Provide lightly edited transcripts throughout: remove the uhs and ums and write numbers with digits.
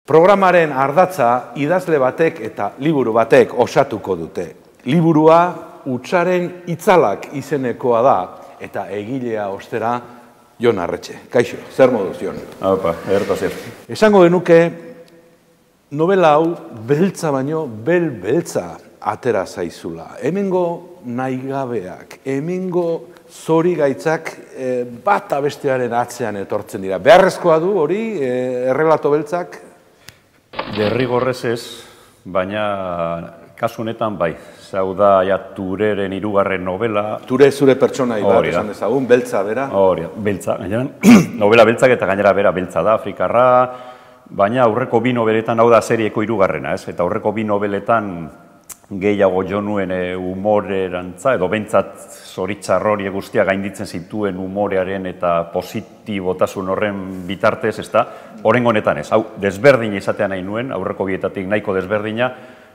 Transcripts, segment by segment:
Programaren ardatza idazle batek eta liburu batek osatuko dute. Liburua Hutsaren itzalak izenekoa da eta egilea ostera Jon Arretxe. Kaixo, zer moduz, Jon? Haupa, ederta zer. Esango genuke novela hau beltza baino beltza atera zaizula. Hemengo nahigabeak, hemengo zorigaitzak bat abestearen atzean etortzen dira. Beharrezkoa du hori errelato beltzak? Derrigorrez ez, baina kasu honetan bai. Zau da, Tureren hirugarren novela. Ture zure pertsonai bat, esan dezagun, beltza bera. Hori, beltza, gainera, novela beltzak eta gainera bera beltza da, Afrikarra, baina aurreko bi nobeletan, hau da serieko hirugarrena, ez? Eta aurreko bi nobeletan gehiago jo nuen humorerantza, edo bentsat zoritzarrori guztia gainditzen zituen humorearen eta positibotasun horren bitartez, ez da? Horrengo honetan ez, hau desberdina izatea nahi nuen, aurreko bietatik nahiko desberdina,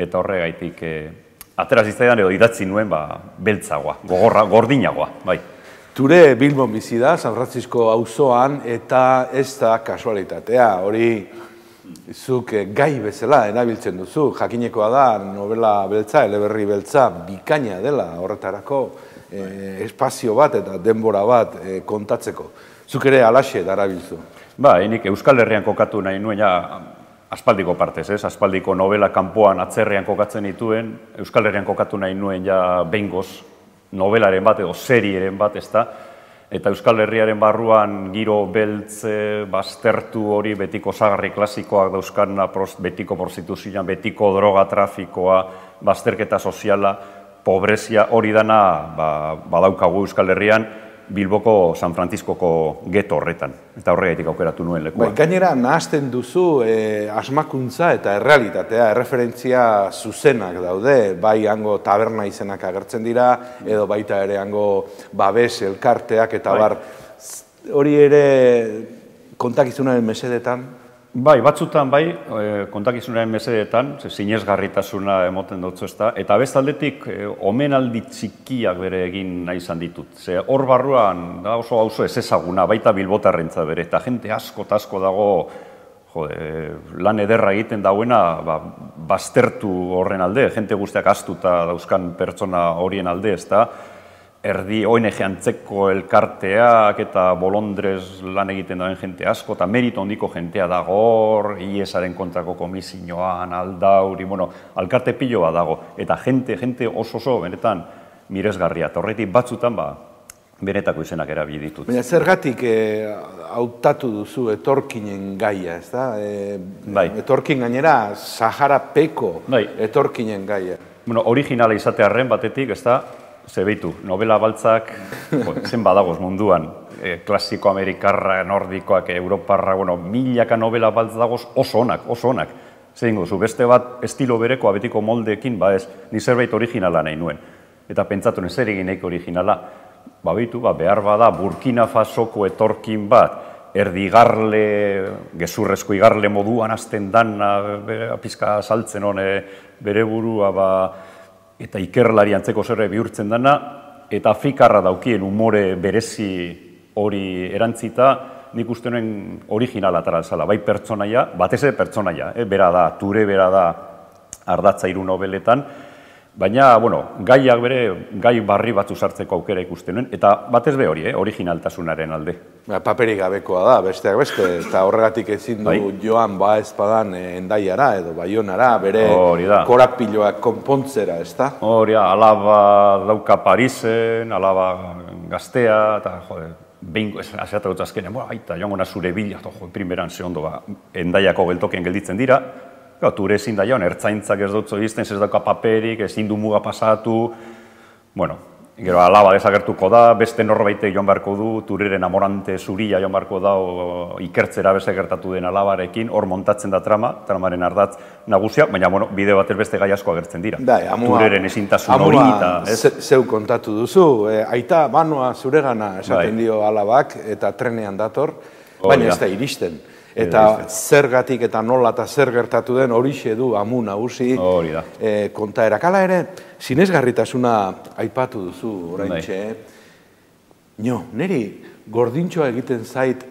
eta horregaitik atera zitzaidan edo idatzi nuen beltzagoa, gordinagoa, bai. Ture Bilbon bizi da, San Francisco auzoan, eta ez da kasualitatea, hori zuk gai bezala erabiltzen duzu, jakinekoa da novela beltza, eleberri beltza, bikaina dela horretarako espazio bat eta denbora bat kontatzeko. Zuk ere alaxe darabilzu. Ba, enik Euskal Herrian kokatu nahi nuen, aspaldiko partez, ez? Aspaldiko novela kanpoan atzerrean kokatzen dituen, Euskal Herrian kokatu nahi nuen behingoz novelaren bat edo serieren bat, ez da? Eta Euskal Herriaren barruan giro beltz baztertu hori betiko osagarri klasikoak dauzkana, betiko prostituzioan, betiko droga trafikoa, bazterketa soziala, pobrezia hori dana badaukagu Euskal Herrian, Bilboko San Franciscoko geto horretan, eta horregaitik aukeratu nuen lekua. Gainera, nahazten duzu asmakuntza eta errealitatea, erreferentzia zuzenak daude, bai hango taberna izenak agertzen dira, edo baita ere hango babes elkarteak eta bar. Hori ere kontakizunaren mesedetan? Bai, batzutan bai, kontakizunaren mesedetan, sinesgarritasuna emoten dutzu ez da, eta bestaldetik omenaldi txikiak bere egin nahi izan ditut. Ze hor barruan oso ez ezaguna, baita bilbotarrentza bere, eta jente asko dago lan ederra egiten dauena baztertu horren alde, jente guztiak astuta dauzkan pertsona horien alde ez da, erdi ONG antzeko elkarteak eta bolondrez lan egiten dauen jente asko, eta merito handiko jentea dago hor, IESaren kontrako komisioan, aldauri, alkarte piloa dago, eta jente oso, benetan, miresgarria, eta horretik batzutan, benetako izenak erabili ditut. Baina zergatik hautatu duzu etorkinen gaia, ez da? Etorkin gainera, Saharapeko etorkinen gaia. Originala izatearren batetik, ez da, zebeitu, novela baltzak zen badagoz munduan, klasiko amerikarra, nordikoak, europarra, milaka novela baltz dagoz oso onak. Zer ingo, beste bat estilo berekoa betiko moldeekin, ez, ni zerbait originala nahi nuen. Eta pentsatu zer egin nahiko originala, behar bada Burkina Fasoko etorkin bat, erdigarle, gezurrezko igarle moduan azten dana, pizka saltzen hone bere burua, eta ikerlari antzeko zerre bihurtzen dana, eta Afrikarra daukien umore berezi hori erantzita, nik uste nuen originala atara zala, bai pertsonaia, batez ere pertsonaia, bera da, Ture bera da ardatza hiru nobeletan, baina, gaiak bere, gai barri batzu sartzeko aukera ikusten nuen, eta batez be hori, originaltasunaren alde. Paperik gabekoa da, besteak beste, eta horregatik ezin du joan ezpadan Hendaiara edo Baionara, bere korapiloak konpontzera, ez da? Hori, alaba dauka Parisen, alaba gaztea, eta behingo, aseatu dut azkenean, aita, joango zure bila, primeran ze ondo, Hendaiako geltokien gelditzen dira, Ture ezin da joan, ertzaintzak ez dutzo izten, ez dauka paperik, ezin du muga pasatu, gero alaba desagertuko da, beste norbaitek joan beharko du, Tureren amorante zuria joan beharko da, ikertzera beste gertatu den alabarekin, hor montatzen da tramaren ardatz nagusia, baina bide batez beste gai asko agertzen dira. Tureren ezintasun hori eta... Zeu kontatu duzu, aita, banoa zuregana esaten dio alabak, eta trenean dator, baina ez da iristen. Eta zergatik eta nola eta zer gertatu den horixe du amu nagusi kontaerak. Hala ere, sinesgarritasuna aipatu duzu oraintxe. Niri gordintxoa egiten zait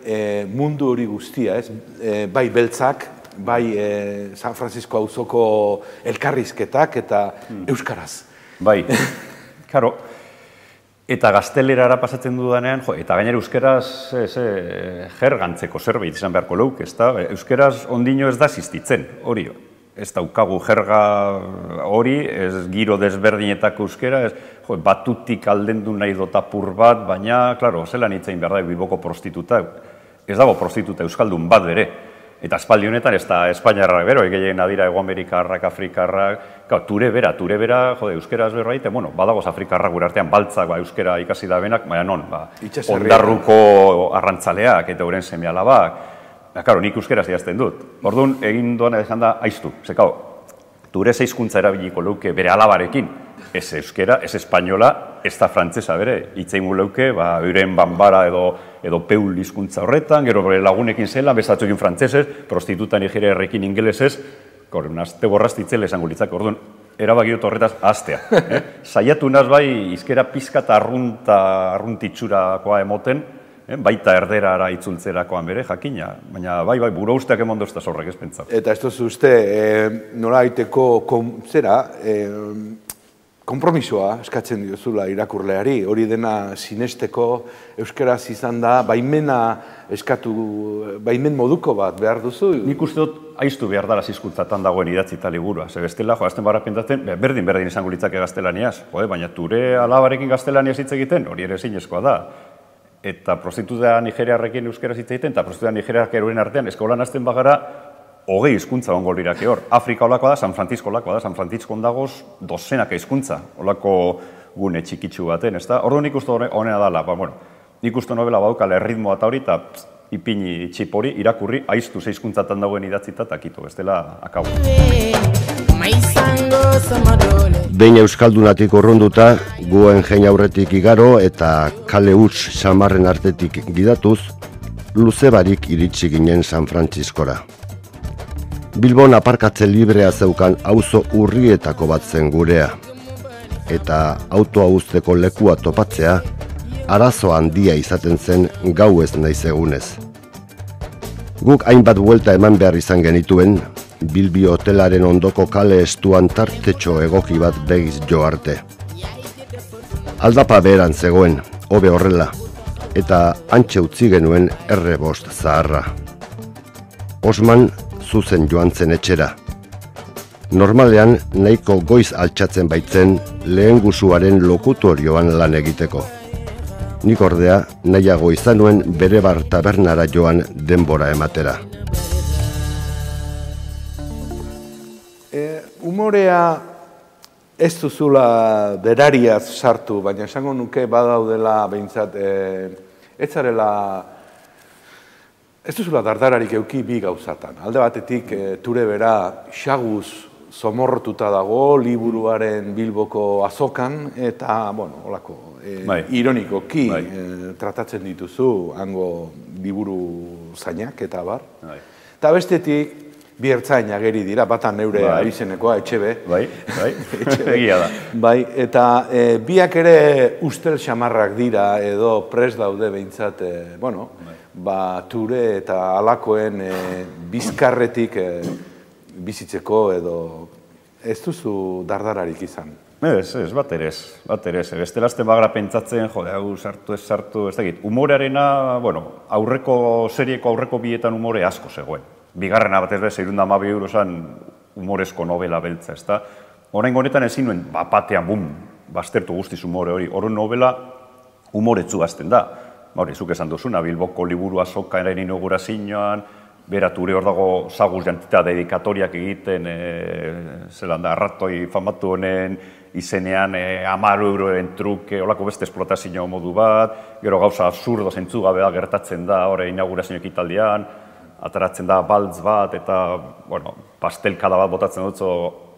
mundu hori guztia, bai beltzak, bai San Francisco auzoko elkarrizketak eta euskaraz. Bai, karo, eta gaztelerara pasatzen dudanean, eta gainera euskeraz jergantzeko zerbait izan beharko leuk, ezta? Euskeraz ondino ez da existitzen, hori. Ez daukagu jerga hori, ez giro desberdinetako euskera, batutik aldendu nahi dotapur bat, baina, klaro, zelan hitzein behar da Bilboko prostituta, ez dago prostituta euskaldun bat bere. Eta espaldi honetan ez da Espainiarrak bero, egin adira Ego Amerikarrak, Afrikarrak, ture bera, euskeraz berbait, badagoz Afrikarrak gure artean baltzak euskera ikasi da benak, baina non, Ondarruko arrantzaleak eta uren seme alabak, karo, nik euskeraz idazten dut. Orduan, egin duan esan da, aiztu, zekao, ture zeizkuntza erabiliko leuke bere alabarekin, ez euskera, ez espainola, ez da frantzesa bere, hitzeingu leuke, euren banbara edo peul hizkuntza horretan, gero bere lagunekin zela, bezatzuekin frantzesez, prostituta nigeriarrekin ingelesez, azte borrastitzela esango litzak, orduan, erabakiot horretaz aztea. Saiatu naz bai, izkera pizka eta arruntitxurakoa emoten, baita erderara itzultzerakoan bere, jakina, baina bai, bura usteak emondo ez da zorrek ez pentsatu. Eta ez tozu uste, nola aiteko, zera, konpromisoa eskatzen diozula irakurleari, hori dena sinesteko euskeraz izan da, baimen moduko bat behar duzu? Nik uste dut aiztu behar dara zizkuntzatan dagoen idatzita liburua. Ze bestela, azten barra pintatzen, berdin izango litzake gaztelaniaz, baina ture alabarekin gaztelaniaz hitz egiten, hori ere zinezkoa da. Eta prostituta nigeriarrekin euskeraz hitz egiten, eta prostituta nigeriarrak eroen artean, eskolan azten bagara, hogei hizkuntza ongo lirake hor. Afrika olakoa da, San Francisco olakoa da, San Francisco ondagoz dozenaka hizkuntza, olako gune txikitsu baten, ez da? Ordu nik uste honena dala, nik uste novela baukala erritmoa eta hori, eta ipini txip hori, irakurri, aiztu zeizkuntzatan dagoen idatzita, eta kito, bestela akabu. Behin euskaldunatik urrunduta, guen jein aurretik igaro eta kale huts samarren artetik gidatuz, luze barik iritsi ginen San Franciscora. Bilbon aparkatze librea zeukan auzo urrietako bat zen gurea. Eta autoa uzteko lekua topatzea, arazo handia izaten zen gau ez naiz egunez. Guk hainbat buelta eman behar izan genituen, Bilbi hotelaren ondoko kale estuan tartetxo egoki bat begiz jo arte. Aldapa beheran zegoen, hobe horrela, eta hantxe utzi genuen R5 zaharra. Osman zuzen joan zen etxera. Normalean nahiko goiz altxatzen baitzen lehen guzuaren lokutorioan lan egiteko. Nik ordea nahiago izan nuen bere bar tabernara joan denbora ematera. Umorea ez duzula berariaz sartu, baina esango nuke badaudela behintzat, ez duzula dardararik euki bi gauzatan. Alde batetik ture bera xaguz zomorrotuta dago liburuaren Bilboko azokan, eta, holako, ironikoki tratatzen dituzu hango liburu zainak eta bar. Eta bestetik, bi ertzain ageri dira, batan neure abizenekoa, Etxebe. Egia da. Bai, eta biak ere ustel xamarrak dira edo prest daude behintzat, ture eta alakoen bizkarretik bizitzeko edo ez duzu dardararik izan. Ez, bat ere ez. Bestelazten bagara pentsatzen, hau sartu, ez dakit. Humorearena, serieko aurreko bietan humore asko zegoen. Bigarrena bat ez da, 612 eurozan humorezko novela beltza, ez da? Orain honetan ezin nuen, batean, baztertu guztiz humore hori. Horren novela humoretzu azten da. Zuk esan duzuna, Bilboko liburu azokaren inaugurazioan, bera ture hor dago saguz jantita dedikatoriak egiten, zelan da, arratoi famatu honen izenean 10 euroren truke, holako beste esplotazio modu bat, gero gauza absurdo zentzugabe da gertatzen da, hori inaugurazio ekitaldian, ataratzen da baltz bat, eta, pastelkada bat botatzen dutzo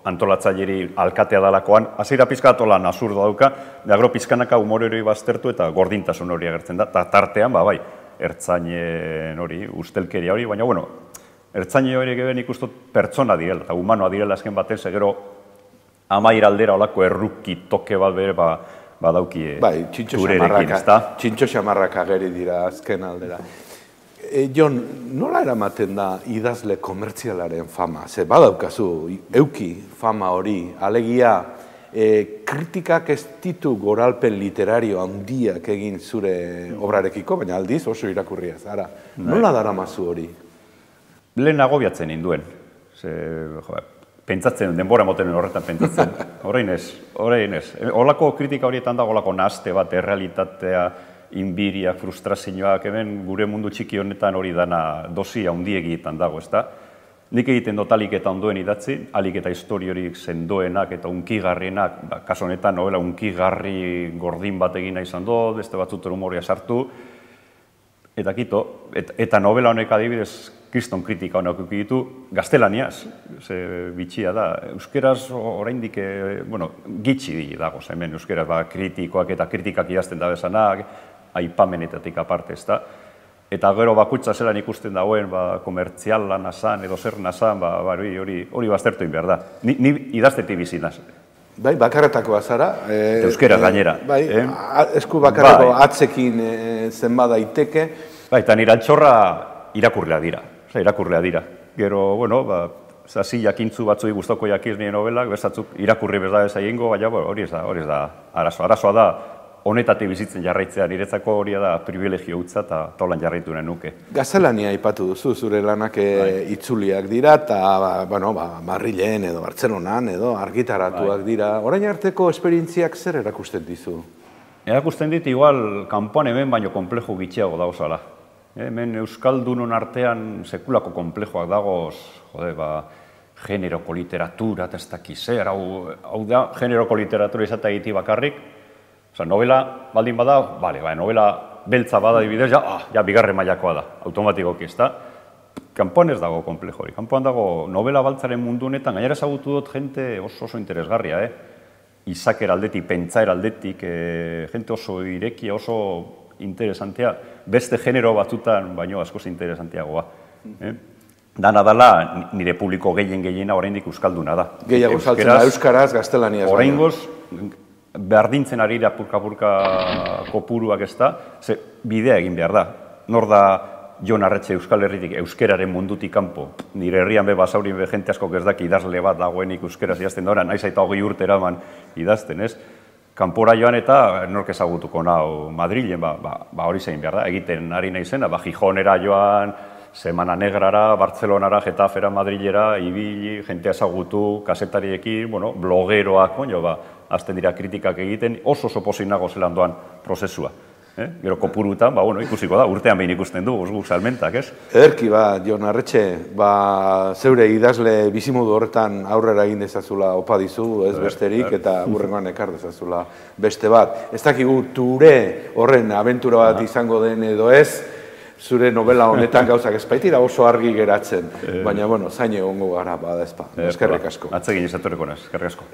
antolatzaileri alkatea dalakoan. Hasiera pizkat lan absurdo dauka, da gero pizkanaka humore hori baztertu eta gordintasun hori agertzen da, eta tartean, ertzainen hori, ustelkeria hori, baina, ertzaine hori geben ikustut pertsona direla, eta humanoa direla azken baten, gero amair aldera olako erruki toke bat bere, badauki turerekin, ez da? Txintxo xamarrak ageri dira azken aldera. Jon, nola eramaten da idazle komertzialaren fama? Ze badaukazu, euki fama hori, alegia, kritikak ez ditu goralpen literario handiak egin zure obrarekiko, baina aldiz oso irakurria zara. Nola daramazu hori? Lehen agobiatzen induen. Pentsatzen, denbora moten horretan pentsatzen. Horrein ez. Olako kritika horietan dago olako nahaste bat, errealitatea, inbiriak, frustrazioak, hemen gure mundu txiki honetan hori dana dosia hundiegietan dago, ezta? Nik egiten dut alik eta ondoen idatzi, alik eta historiorik sendoenak eta unkigarrienak, kaso honetan novela unkigarri gordin bat egin nahi izan dut, beste batzuten humoria sartu, eta kito, eta novela honek adibidez kriston kritika honek ditu gaztelaniaz, ze bitxia da. Euskeraz oraindik, gitxi dago, hemen euskeraz kritikoak eta kritikak idazten da bezanak, aipamenetatik aparte, ezta? Eta gero bakoitza zelan ikusten dagoen, komertzial lana zan, edo zer nazan, hori baztertu behar da. Ni idaztetik bizinaz. Bai, bakarretakoa zara. Euskeraz gainera. Bai, esku bakarreko atzekin zenba daiteke. Bai, eta nire altxorra irakurlea dira. Gero, zazila kintzu batzui guztoko jakiz nire novelak, berzatzuk irakurri bezala ez egingo, baina hori ez da arazoa. Arazoa da, honetatik bizitzen jarraitzea, niretzako hori da privilegio hutsa eta tolan jarraitu nahi nuke. Gaztelania aipatu duzu, zure lanak itzuliak dira, eta Madrilen edo Bartzelonan edo argitaratuak dira. Orain arteko esperientziak zer erakusten dizu? Erakusten dit, igual, kanpoan hemen baino komplejo gitxiago dauzala. Hemen Euskaldunon artean sekulako komplejoak dagoz, generoko literatura, eta ez dakiz zer, hau da, generoko literatura izatea egiti bakarrik, novela baldin bada, novela beltza bada dibidez, ja bigarren mailakoa da, automatikoki ez da. Kanpoan ez dago komplejo hori, kanpoan dago novela baltzaren mundu honetan, gainera ezagutu dut jente oso interesgarria, izaker aldetik, pentsaer aldetik, jente oso irekia, oso interesantea, beste genero batzutan, baino askoz interesanteagoa. Dana dala, nire publiko gehiena oraindik euskalduna da. Gehiago saltzen da, euskaraz, gaztelaniaz. Oraingoz, berdintzen ari da purka-purka kopuruak ez da, ze bidea egin behar da. Nor da Jon Arretxe Euskal Herritik euskeraren mundutik kanpo. Nire herrian basaurin jente asko ez daki idazle bat dagoenik euskeraz idazten da, naiz eta 20 urte eraman idazten, ez? Kanpora joan eta nork ezagutuko nau Madrilen, hori zein behar da, egiten ari nahi zena, Gijonera joan, Semana Negrara, Bartzelonara, Getafera, Madrilera, ibili, jente ezagutu, kasetariekin, blogeroak, azten dira kritikak egiten, oso pozik nago zelan doan prozesua. Gero kopurutan, ikusiko da, urtean behin ikusten du, guk salmentak, ez? Ederki, Jon Arretxe, zeure idazle bizimodu horretan aurrera egin dezazula opa dizu, ez besterik, eta hurrengoan ekar dezazula beste bat. Ez dakigu ture horren abentura bat izango den edo ez, zure novela honetan gauzak ez baitira oso argi geratzen, baina, zain egongo gara, bada ezpa. Eskerrik asko. Atzegin izatorreko naz, eskerrik asko.